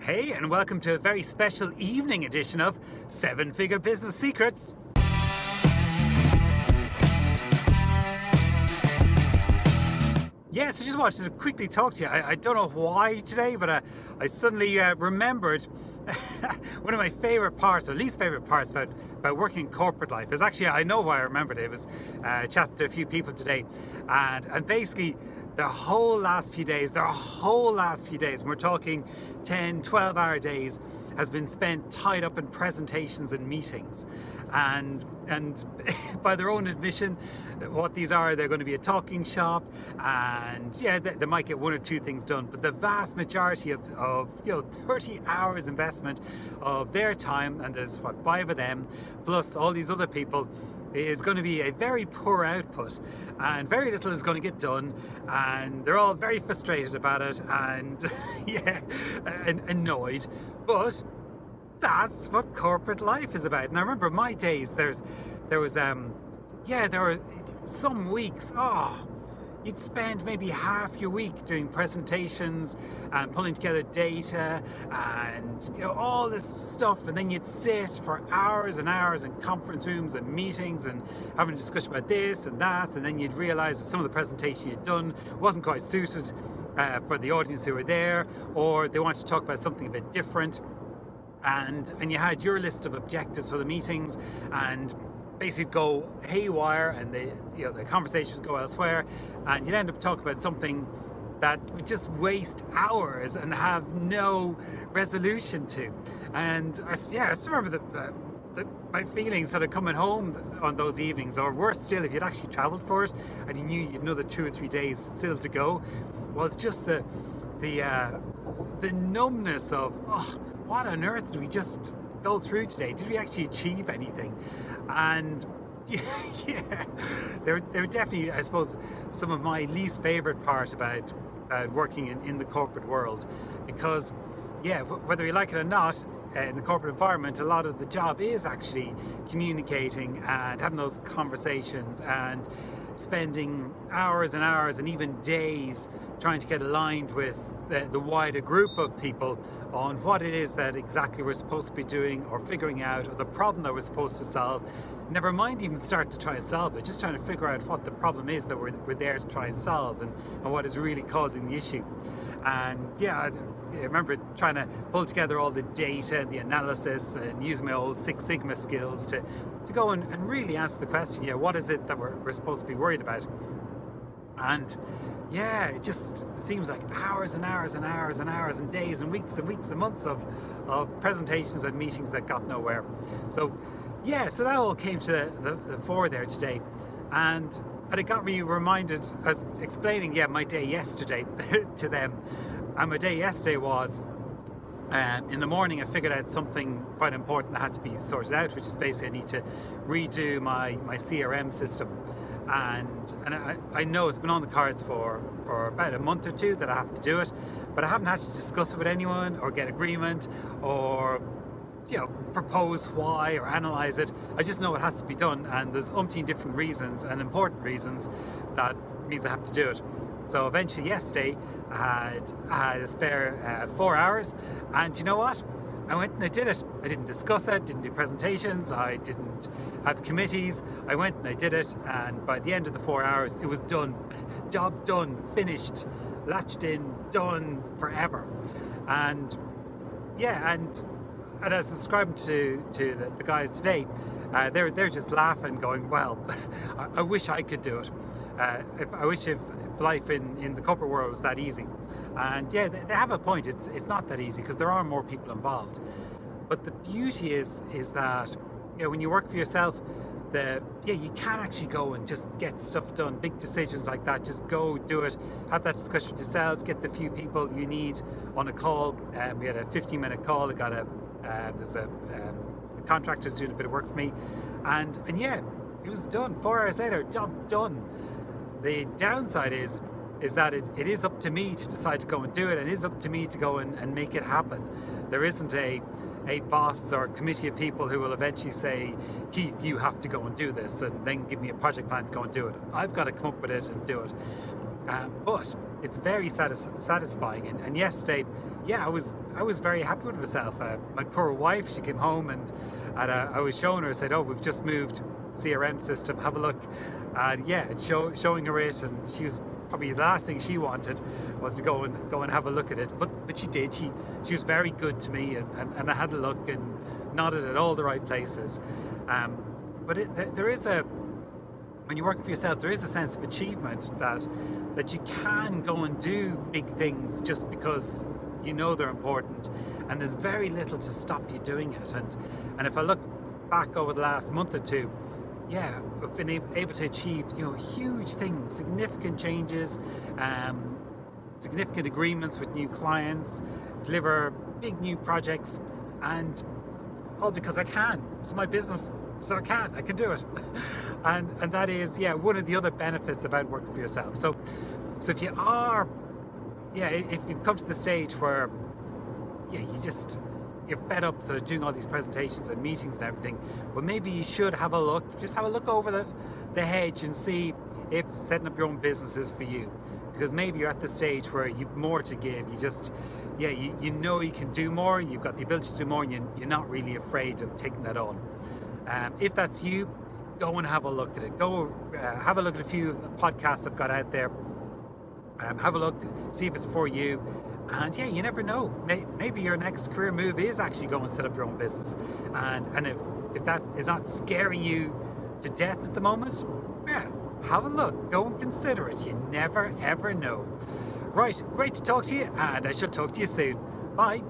Hey, and welcome to a very special evening edition of 7-Figure Business Secrets. Yes, I just wanted to quickly talk to you. I don't know why today, but I suddenly remembered one of my favorite parts, or least favorite parts about working in corporate life is actually, I know why I remembered it. It was chatting to a few people today, and basically the whole last few days, and we're talking 10, 12-hour days, has been spent tied up in presentations and meetings. And by their own admission, what these are, they're going to be a talking shop, and yeah, they might get one or two things done, but the vast majority of 30 hours investment of their time, and there's 5 of them, plus all these other people, is going to be a very poor output, and very little is going to get done, and they're all very frustrated about it, and and annoyed. But that's what corporate life is about. And I remember my days, there were some weeks, you'd spend maybe half your week doing presentations and pulling together data and all this stuff, and then you'd sit for hours and hours in conference rooms and meetings and having a discussion about this and that, and then you'd realize that some of the presentation you'd done wasn't quite suited for the audience who were there, or they wanted to talk about something a bit different, and you had your list of objectives for the meetings, and basically go haywire, and the conversations go elsewhere, and you'd end up talking about something that would just waste hours and have no resolution to. And I still remember my feelings sort of coming home on those evenings, or worse still, if you'd actually traveled for it and you knew you'd another 2 or 3 days still to go, was just the numbness of, what on earth did we just go through today? Did we actually achieve anything? And they're definitely, I suppose, some of my least favorite part about working in the corporate world, because whether you like it or not, in the corporate environment, a lot of the job is actually communicating and having those conversations and spending hours and hours and even days trying to get aligned with the wider group of people on what it is that exactly we're supposed to be doing or figuring out, or the problem that we're supposed to solve. Never mind even start to try and solve it, just trying to figure out what the problem is that we're there to try and solve, and what is really causing the issue. And I remember trying to pull together all the data and the analysis and use my old Six Sigma skills to go and really answer the question, what is it that we're supposed to be worried about? And it just seems like hours and hours and hours and hours and days and weeks and months of presentations and meetings that got nowhere. So that all came to the fore there today, and it got me reminded. I was explaining my day yesterday to them, and my day yesterday was, in the morning I figured out something quite important that had to be sorted out, which is basically I need to redo my CRM system. And I know it's been on the cards for about a month or two that I have to do it, but I haven't had to discuss it with anyone or get agreement or propose why or analyze it. I just know it has to be done, and there's umpteen different reasons and important reasons that means I have to do it. So eventually yesterday I had a spare 4 hours, and you know what? I went and I did it. I didn't discuss it, didn't do presentations, I didn't have committees. I went and I did it, and by the end of the 4 hours, it was done. Job done, finished, latched in, done forever. And and as describing to the guys today, they're just laughing, going, well, I wish I could do it. I wish if life in the corporate world was that easy. And they have a point. It's not that easy, because there are more people involved. But the beauty is that when you work for yourself, you can actually go and just get stuff done. Big decisions like that, just go do it. Have that discussion with yourself. Get the few people you need on a call. We had a 15-minute call. There's a contractor who's doing a bit of work for me, and it was done. 4 hours later, job done. The downside is that it is up to me to decide to go and do it, and it is up to me to go and make it happen. There isn't a boss or a committee of people who will eventually say, Keith, you have to go and do this, and then give me a project plan to go and do it. I've got to come up with it and do it. But it's very satisfying. And yesterday, yeah, I was very happy with myself. My poor wife, she came home and I was showing her. I said, "Oh, we've just moved CRM system. Have a look." And yeah, showing her it, and she was probably the last thing she wanted was to go and have a look at it. But she did. She was very good to me, and I had a look and nodded at all the right places. But there is when you're working for yourself, there is a sense of achievement that you can go and do big things just because you know they're important, and there's very little to stop you doing it. And if I look back over the last month or two, yeah, I've been able to achieve huge things, significant changes, significant agreements with new clients, deliver big new projects, and all because I can. It's my business, so I can do it. and that is, yeah, one of the other benefits about working for yourself. So if you are, yeah, if you've come to the stage where, yeah, you're fed up sort of doing all these presentations and meetings and everything, well, maybe you should have a look over the hedge and see if setting up your own business is for you. Because maybe you're at the stage where you've more to give. You know you can do more, you've got the ability to do more, and you're not really afraid of taking that on. If that's you, go and have a look at it. Go have a look at a few of the podcasts I've got out there. Have a look, see if it's for you. And yeah, you never know. Maybe your next career move is actually go and set up your own business. And if that is not scaring you to death at the moment, yeah, have a look. Go and consider it. You never ever know. Right, great to talk to you, and I shall talk to you soon. Bye.